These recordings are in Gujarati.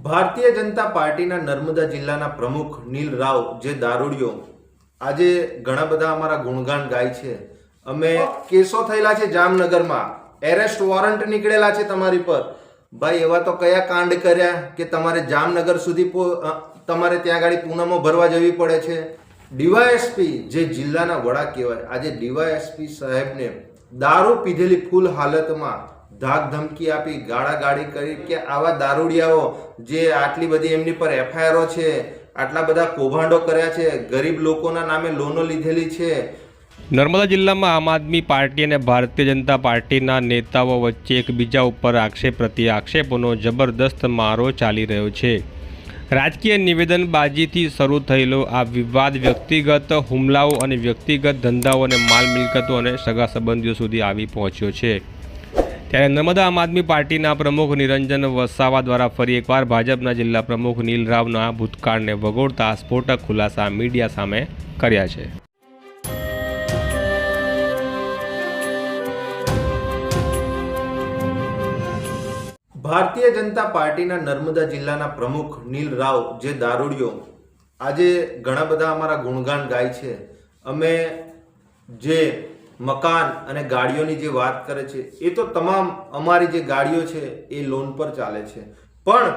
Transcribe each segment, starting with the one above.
ભારતીય જનતા પાર્ટીના નર્મદા જિલ્લાના પ્રમુખ નીલ રાવ જે દારૂડિયો આજે ઘણા બધા અમારા ગુણગાન ગાય છે। અમે કેસો થયેલા છે જામનગરમાં, એરેસ્ટ વોરંટ નીકળેલા છે તમારી પર। ભાઈ એવા તો કયા કાંડ કર્યા કે તમારે જામનગર સુધી તમારે ત્યાં ગાડી પૂનમો ભરવા જવી પડે છે। ડીવાયએસપી જે જિલ્લાના વડા કહેવાય, આજે ડીવાયએસપી સાહેબને દારૂ પીધેલી ફૂલ હાલતમાં ધાક ધમકી આપી, ગાળાગાળી કરી કે આવા દારૂડિયાઓ જે આટલી બધી એમની પર એફઆઈઆરો છે, આટલા બધા કૌભાંડો કર્યા છે, ગરીબ લોકોના નામે લોનો લીધેલી છે। નર્મદા જિલ્લામાં આમ આદમી પાર્ટી અને ભારતીય જનતા પાર્ટીના નેતાઓ વચ્ચે એકબીજા ઉપર આક્ષેપ પ્રત્યે આક્ષેપોનો જબરદસ્ત મારો ચાલી રહ્યો છે। રાજકીય નિવેદનબાજીથી શરૂ થયેલો આ વિવાદ વ્યક્તિગત હુમલાઓ અને વ્યક્તિગત ધંધાઓ અને માલ મિલકતો અને સગા સંબંધીઓ સુધી આવી પહોંચ્યો છે। ત્યારે નર્મદા આમ આદમી પાર્ટીના પ્રમુખ નિરંજન વસાવા દ્વારા ફરી એકવાર ભાજપના જિલ્લા પ્રમુખ નીલ રાવના ભૂતકાળને વગોળતા સ્ફોટક ખુલાસા મીડિયા સામે કર્યા છે। ભારતીય જનતા પાર્ટીના નર્મદા જિલ્લાના પ્રમુખ નીલ રાવ જે દારૂડિયો આજે ઘણા બધા અમારા ગુણગાન ગાય છે। અમે જે મકાન અને ગાડીઓની જે વાત કરે છે એ તો તમામ અમારી જે ગાડીઓ છે એ લોન પર ચાલે છે, પણ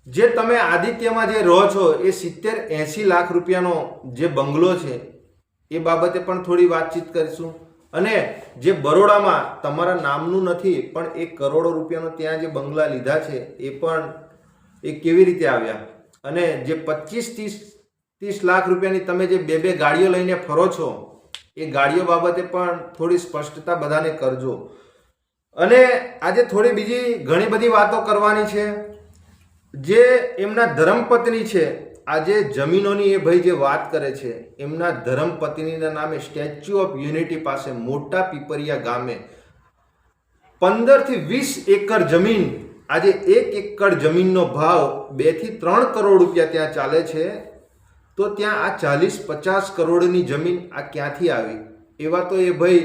જે તમે આદિત્યમાં જે રહો છો એ 70-80 લાખ રૂપિયાનો જે બંગલો છે એ બાબતે પણ થોડી વાતચીત કરીશું। અને જે બરોડામાં તમારા નામનું નથી પણ 1 કરોડ રૂપિયાનો ત્યાં જે બંગલા લીધા છે એ પણ એ કેવી રીતે આવ્યા, અને જે 25-30 લાખ રૂપિયાની તમે જે બે ગાડીઓ લઈને ફરો છો એ ગાડીઓ બાબતે પણ થોડી સ્પષ્ટતા બધાને કરજો। અને આજે થોડી બીજી ઘણી બધી વાતો કરવાની છે। જે એમના ધર્મપત્ની છે, આજે જમીનોની એ ભાઈ જે વાત કરે છે, એમના ધર્મપત્નીના નામે સ્ટેચ્યુ ઓફ યુનિટી પાસે મોટા પીપરિયા ગામે 15 થી 20 એકર જમીન, આજે 1 એકર જમીનનો ભાવ 2 થી 3 કરોડ રૂપિયા ત્યાં ચાલે છે। તો ત્યાં આ 40-50 કરોડની જમીન આ ક્યાંથી આવી? એવા તો એ ભાઈ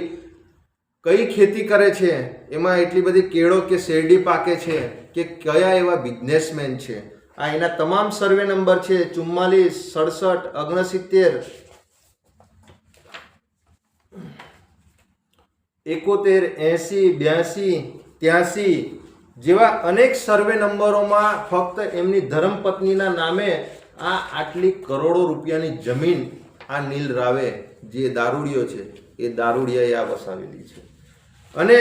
કઈ ખેતી કરે છે, એમાં એટલી બધી કેળો કે શેરડી પાકે છે કે કયા એવા બિઝનેસમેન છે? આ એના તમામ સર્વે નંબર છે 44, 67, 69, 71, 80, 82, 83 જેવા અનેક સર્વે નંબરોમાં ફક્ત એમની ધર્મપત્નીના નામે આ આટલી કરોડો રૂપિયાની જમીન આ નીલ રાવે જે દારૂડિયો છે એ દારૂડિયાએ આ વસાવેલી છે। અને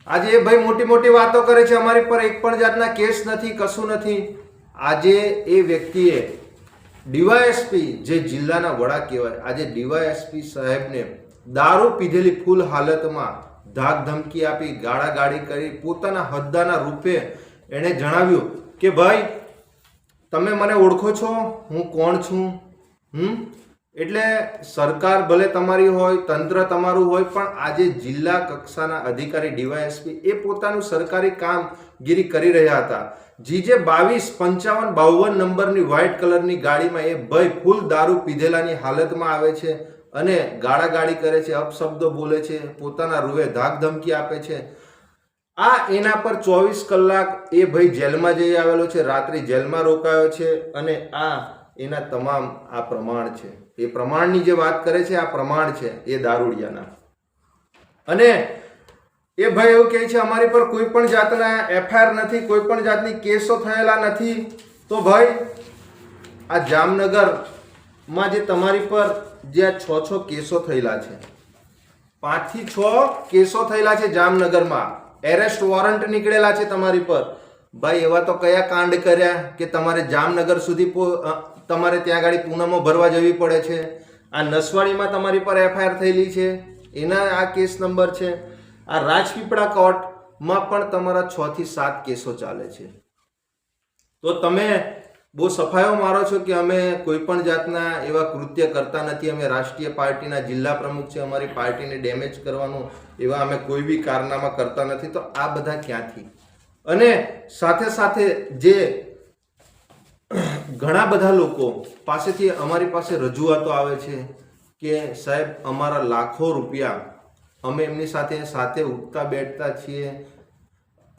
આજે એ ભાઈ મોટી મોટી વાતો કરે છે, અમારી પર એક પણ જાતના કેસ નથી, કશું નથી। આજે એ વ્યક્તિએ ડીવાયએસપી જે જિલ્લાના વડા કહેવાય, આજે ડીવાયએસપી સાહેબને દારૂ પીધેલી ફૂલ હાલતમાં ધાક ધમકી આપી, ગાળાગાળી કરી, પોતાના હોદ્દાના રૂપે એણે જણાવ્યું કે ભાઈ તમે મને ઓળખો છો, હું કોણ છું? એટલે સરકાર ભલે તમારી હોય, તંત્ર તમારું હોય, પણ આજે જિલ્લા કક્ષાના અધિકારી ડીવાયએસપી એ પોતાનું સરકારી કામગીરી કરી રહ્યા હતા। જીજે 22, 55, 52 નંબરની વ્હાઇટ કલરની ગાડીમાં એ ભાઈ ફૂલ દારૂ પીધેલાની હાલતમાં આવે છે અને ગાળાગાળી કરે છે, અપશબ્દો બોલે છે, પોતાના રૂએ ધાક ધમકી આપે છે। આ એના પર 24 કલાક એ ભાઈ જેલમાં જઈ આવેલો છે, રાત્રિ જેલમાં રોકાયો છે, અને આ એના તમામ આ પ્રમાણ છે। એ પ્રમાણની જે વાત કરે છે, આ પ્રમાણ છે એ દારૂડિયાના। અને એ ભાઈ એવું કહે છે અમારી પર કોઈ પણ જાતના એફઆઈઆર નથી, કોઈ પણ જાતની કેસો થયેલા નથી। તો ભાઈ આ જામનગરમાં જે તમારી પર જે આ 6 કેસો થયેલા છે, 5 થી 6 કેસો થયેલા છે જામનગરમાં, એરેસ્ટ વોરંટ નીકળેલા છે તમારી પર। ભાઈ એવા તો કયા કાંડ કર્યા કે તમારે જામનગર સુધી તમારે ત્યાં ગાડી પૂનમો ભરવા જવી પડે છે? આ નસવાડીમાં તમારી પર એફઆઈઆર થયેલી છે, એના આ કેસ નંબર છે। આ રાજપીપળા કોર્ટમાં પણ તમારા 6 થી 7 કેસો ચાલે છે। તો તમે બહુ સફાયો મારો છો કે અમે કોઈ પણ જાતના એવા કૃત્ય કરતા નથી, અમે રાષ્ટ્રીય પાર્ટીના જિલ્લા પ્રમુખ છે, અમારી પાર્ટીને ડેમેજ કરવાનું એવા અમે કોઈ બી કારનામા કરતા નથી। તો આ બધા ક્યાંથી? અને સાથે સાથે જે ઘણા બધા લોકો પાસેથી અમારી પાસે રજૂઆતો આવે છે કે સાહેબ અમારા લાખો રૂપિયા અમે એમની સાથે ઉઠતા બેઠતા છીએ,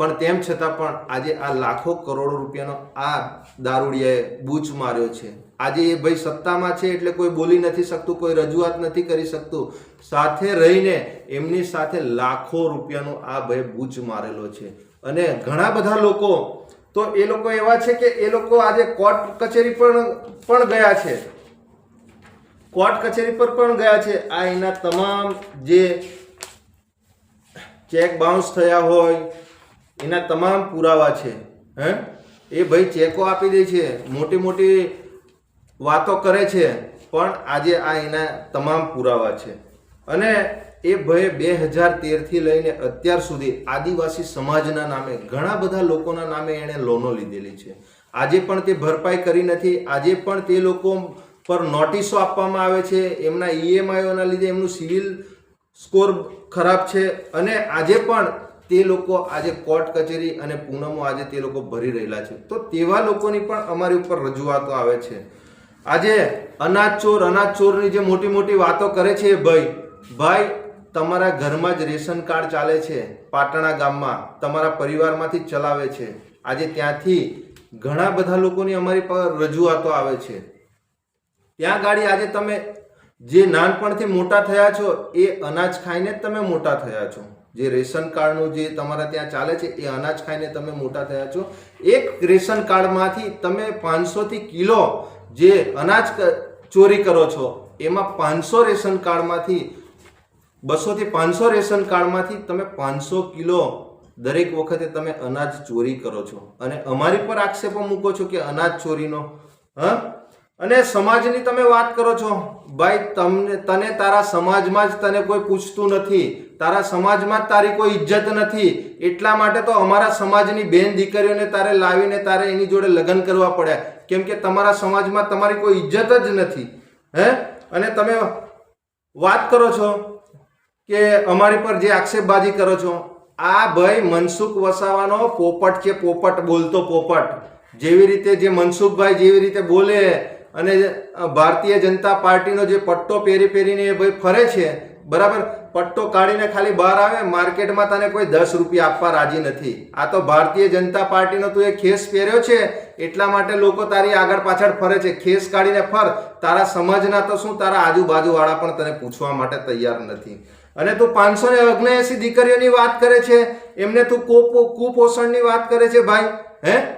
પણ તેમ છતાં પણ આજે આ લાખો કરોડો રૂપિયાનો આ દારૂડિયાએ બૂચ માર્યો છે. આજે એ ભાઈ સત્તામાં છે એટલે કોઈ બોલી નથી શકતું, કોઈ રજૂઆત નથી કરી શકતું. સાથે રહીને એમની સાથે લાખો રૂપિયાનો આ ભાઈ બૂચ મારેલો છે. અને ઘણા બધા લોકો તો એ લોકો એવા છે કે એ લોકો આજે કોર્ટ કચેરી પણ ગયા છે, કોર્ટ કચેરી પર પણ ગયા છે. આ એના તમામ જે ચેક બાઉન્સ થયા હોય એના તમામ પુરાવા છે. એ ભાઈ ચેકો આપી દે છે, મોટી મોટી વાતો કરે છે, પણ આજે આ એના તમામ પુરાવા છે. અને એ ભાઈ 2013થી લઈને અત્યાર સુધી આદિવાસી સમાજના નામે ઘણા બધા લોકોના નામે એણે લોનો લીધેલી છે. આજે પણ તે ભરપાઈ કરી નથી. આજે પણ તે લોકો પર નોટિસો આપવામાં આવે છે. એમના EMIઓના લીધે એમનું સિવિલ સ્કોર ખરાબ છે. અને આજે પણ તે લોકો આજે કોર્ટ કચેરી અને પૂનમો આજે તે લોકો ભરી રહેલા છે. તો તેવા લોકોની પણ અમારી ઉપર રજૂઆતો આવે છે. આજે અનાજ ચોરની જે મોટી મોટી વાતો કરે છે ભાઈ તમારા ઘરમાં જ રેશન કાર્ડ ચાલે છે, પાટણા ગામમાં તમારા પરિવારમાંથી જ ચલાવે છે. આજે ત્યાંથી ઘણા બધા લોકોની અમારી પર રજૂઆતો આવે છે. ત્યાં ગાડી આજે તમે જે નાનપણથી મોટા થયા છો એ અનાજ ખાઈને જ તમે મોટા થયા છો. જે રેશન કાર્ડનું જે તમારા ત્યાં ચાલે છે એ અનાજ ખાઈને તમે મોટા થયા છો. એક રેશન કાર્ડમાંથી તમે 500થી કિલો જે અનાજ ચોરી કરો છો, એમાં 500 રેશન કાર્ડમાંથી 200થી 500 રેશન કાર્ડમાંથી તમે 500 કિલો દરેક વખતે તમે અનાજ ચોરી કરો છો. અને અમારી પર આક્ષેપો મૂકો છો કે અનાજ ચોરીનો. અને સમાજની તમે વાત કરો છો ભાઈ, તને તારા સમાજમાં જ તને કોઈ પૂછતું નથી, તારા સમાજમાં જ તારી કોઈ ઇજ્જત નથી. એટલા માટે તો અમારા સમાજની બેન દીકરીઓને તારે લાવીને તારે એની જોડે લગ્ન કરવા પડ્યા, કેમ કે તમારા સમાજમાં તમારી કોઈ ઇજ્જત જ નથી. અને તમે વાત કરો છો કે અમારી પર જે આક્ષેપબાજી કરો છો, આ ભાઈ મનસુખ વસાવાનો પોપટ છે, પોપટ બોલતો પોપટ. જેવી રીતે જે મનસુખભાઈ જેવી રીતે બોલે અને ભારતીય જનતા પાર્ટીનો જે પટ્ટો પહેરીને એ ભાઈ ફરે છે, બરાબર, પટ્ટો કાઢીને ખાલી બહાર આવે, માર્કેટમાં તને કોઈ 10 રૂપિયા આપવા રાજી નથી. આ તો ભારતીય જનતા પાર્ટીનો તું એ ખેસ પહેર્યો છે એટલા માટે લોકો તારી આગળ પાછળ ફરે છે. ખેસ કાઢીને ફર, તારા સમાજના તો શું, તારા આજુબાજુ વાળા પણ તને પૂછવા માટે તૈયાર નથી. અને તું 579 દીકરીઓની વાત કરે છે, એમને તું કુપોષણની વાત કરે છે ભાઈ.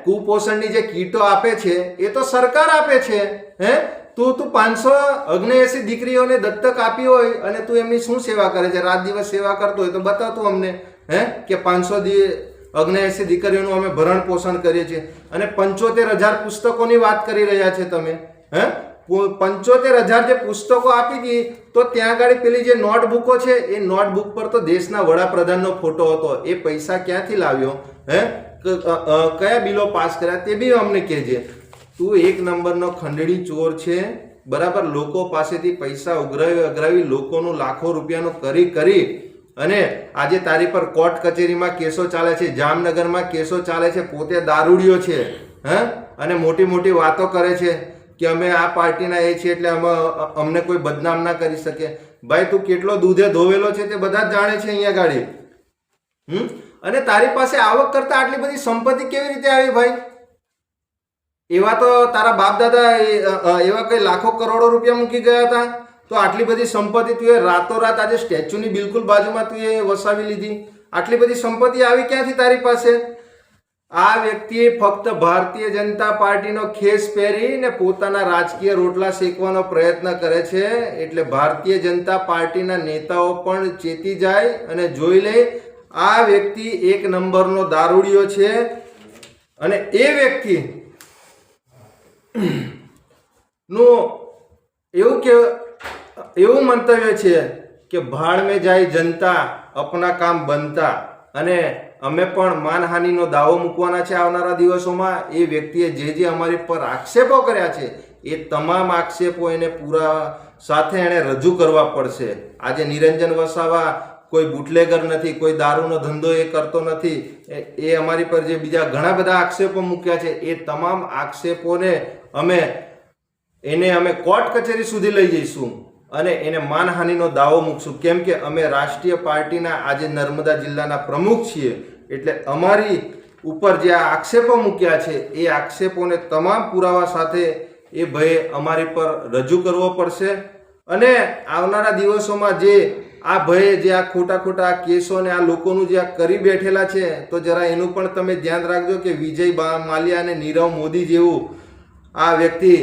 કુપોષણની જે કીટો આપે છે એ તો સરકાર આપે છે. તું 579 દીકરીઓને દત્તક આપી હોય અને તું એમની શું સેવા કરે છે, રાત દિવસ સેવા કરતો હોય તો બતાવ તું અમને. કે 579 દીકરીઓનું અમે ભરણ પોષણ કરીએ છીએ. અને 75,000 પુસ્તકોની વાત કરી રહ્યા છે તમે. 75,000 જે પુસ્તકો આપી હતી, તો ત્યાં આગળ પેલી જે નોટબુકો છે એ નોટબુક પર તો દેશના વડાપ્રધાનનો ફોટો હતો. એ પૈસા ક્યાંથી લાવ્યો? કયા બિલો પાસ કર્યા તે બી અમને કહેજે. તું એક નંબરનો ખંડણી ચોર છે, બરાબર. લોકો પાસેથી પૈસા ઉઘરાવી લોકોનું લાખો રૂપિયાનું કરી અને આજે તારી પર કોર્ટ કચેરીમાં કેસો ચાલે છે, જામનગરમાં કેસો ચાલે છે. પોતે દારૂડિયો છે. અને મોટી મોટી વાતો કરે છે કે અમે આ પાર્ટીના એ છીએ એટલે અમને કોઈ બદનામ ના કરી શકે. ભાઈ તું કેટલો દૂધે ધોવેલો છે તે બધા જ જાણે છે અહીંયા ગાડી. અને તારી પાસે આવક કરતા આટલી બધી સંપત્તિ કેવી રીતે આવી ભાઈ? એવા તો તારા બાપ દાદા એવા કઈ લાખો કરોડો રૂપિયા મૂકી ગયા હતા, તો આટલી બધી સંપત્તિ તું એ રાતોરાત આજે સ્ટેચ્યુની બિલકુલ બાજુમાં તું એ વસાવી લીધી. આટલી બધી સંપત્તિ આવી ક્યાંથી તારી પાસે? આ વ્યક્તિએ ફક્ત ભારતીય જનતા પાર્ટીનો ખેસ પહેરીને પોતાના રાજકીય રોટલા શેકવાનો પ્રયત્ન કરે છે. એટલે ભારતીય જનતા પાર્ટીના નેતાઓ પણ ચેતી જાય અને જોઈ લે આ વ્યક્તિ એક નંબરનો દારૂડિયો છે. અને એ વ્યક્તિ નું એવું મંતવ્ય છે કે ભાડ में જાય જનતા અપના કામ બનતા. અને અમે પણ માનહાનિનો દાવો મૂકવાના છે આવનારા દિવસોમાં. એ વ્યક્તિએ જે અમારી પર આક્ષેપો કર્યા છે એ તમામ આક્ષેપો એને પૂરા સાથે એને રજૂ કરવા પડશે. આજે નિરંજન વસાવા કોઈ બુટલેગર નથી, કોઈ દારૂનો ધંધો એ કરતો નથી. એ અમારી પર જે બીજા ઘણા બધા આક્ષેપો મૂક્યા છે એ તમામ આક્ષેપોને અમે કોર્ટ કચેરી સુધી લઈ જઈશું અને એને માનહાનિનો દાવો મૂકશું. કેમ કે અમે રાષ્ટ્રીય પાર્ટીના આજે નર્મદા જિલ્લાના પ્રમુખ છીએ. એટલે અમારી ઉપર જે આ આક્ષેપો મૂક્યા છે એ આક્ષેપોને તમામ પુરાવા સાથે એ ભયે અમારી પર રજૂ કરવો પડશે અને આવનારા દિવસોમાં જે આ ભયે જે આ ખોટા કેસો અને આ લોકોનું જે આ કરી બેઠેલા છે તો જરા એનું પણ તમે ધ્યાન રાખજો કે વિજય માલ્યા અને નીરવ મોદી જેવું આ વ્યક્તિ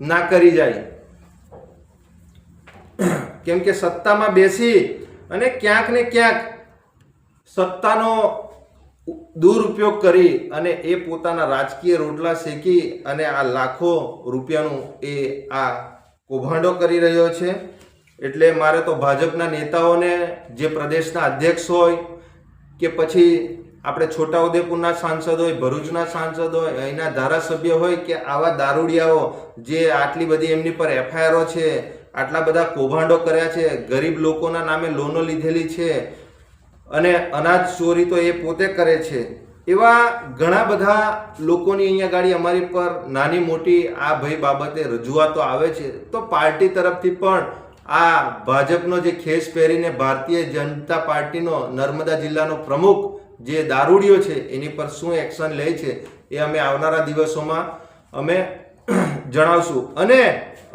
ના કરી જાય, કેમ કે સત્તામાં બેસી અને ક્યાંક ને ક્યાંક સત્તાનો દુરુપયોગ કરી અને એ પોતાના રાજકીય રોટલા શેકી અને આ લાખો રૂપિયાનું એ આ કૌભાંડો કરી રહ્યો છે. એટલે મારે તો ભાજપના નેતાઓને, જે પ્રદેશના અધ્યક્ષ હોય કે પછી આપણે છોટાઉદેપુરના સાંસદ હોય, ભરૂચના સાંસદ હોય, અહીંના ધારાસભ્ય હોય કે આવા દારૂડિયાઓ જે આટલી બધી એમની પર એફઆઈઆરો છે, આટલા બધા કૌભાંડો કર્યા છે, ગરીબ લોકોના નામે લોનો લીધેલી છે અને અનાજ ચોરી તો એ પોતે કરે છે, એવા ઘણા બધા લોકોની અહીંયા ગાડી અમારી પર નાની મોટી આ ભય બાબતે રજૂઆતો આવે છે. તો પાર્ટી તરફથી પણ આ ભાજપનો જે ખેસ પહેરીને ભારતીય જનતા પાર્ટીનો નર્મદા જિલ્લાનો પ્રમુખ જે દારૂડિયો છે એની પર શું એક્શન લે છે એ અમે આવનારા દિવસોમાં અમે જણાવશું. અને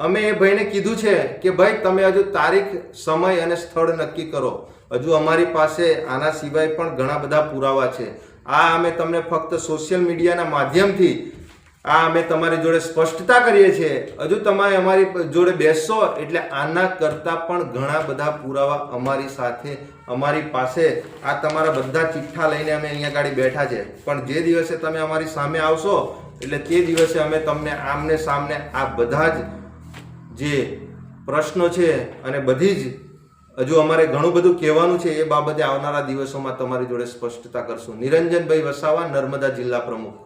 અમે એ ભાઈને કીધું છે કે ભાઈ તમે હજુ તારીખ, સમય અને સ્થળ નક્કી કરો. હજુ અમારી પાસે આના સિવાય પણ ઘણા બધા પુરાવા છે. આ અમે તમને ફક્ત સોશિયલ મીડિયાના માધ્યમથી આ અમે તમારી જોડે સ્પષ્ટતા કરીએ છીએ. હજુ તમે અમારી જોડે બેસશો એટલે આના કરતાં પણ ઘણા બધા પુરાવા અમારી સાથે, અમારી પાસે આ તમારા બધા ચિઠ્ઠા લઈને અમે અહીંયા ગાડી બેઠા છે. પણ જે દિવસે તમે અમારી સામે આવશો એટલે તે દિવસે અમે તમને આમને સામને આ બધા જ જે પ્રશ્નો છે અને બધી જ હજુ અમારે ઘણું બધું કહેવાનું છે એ બાબતે આવનારા દિવસોમાં તમારી જોડે સ્પષ્ટતા કરશું. નિરંજનભાઈ વસાવા, નર્મદા જિલ્લા પ્રમુખ.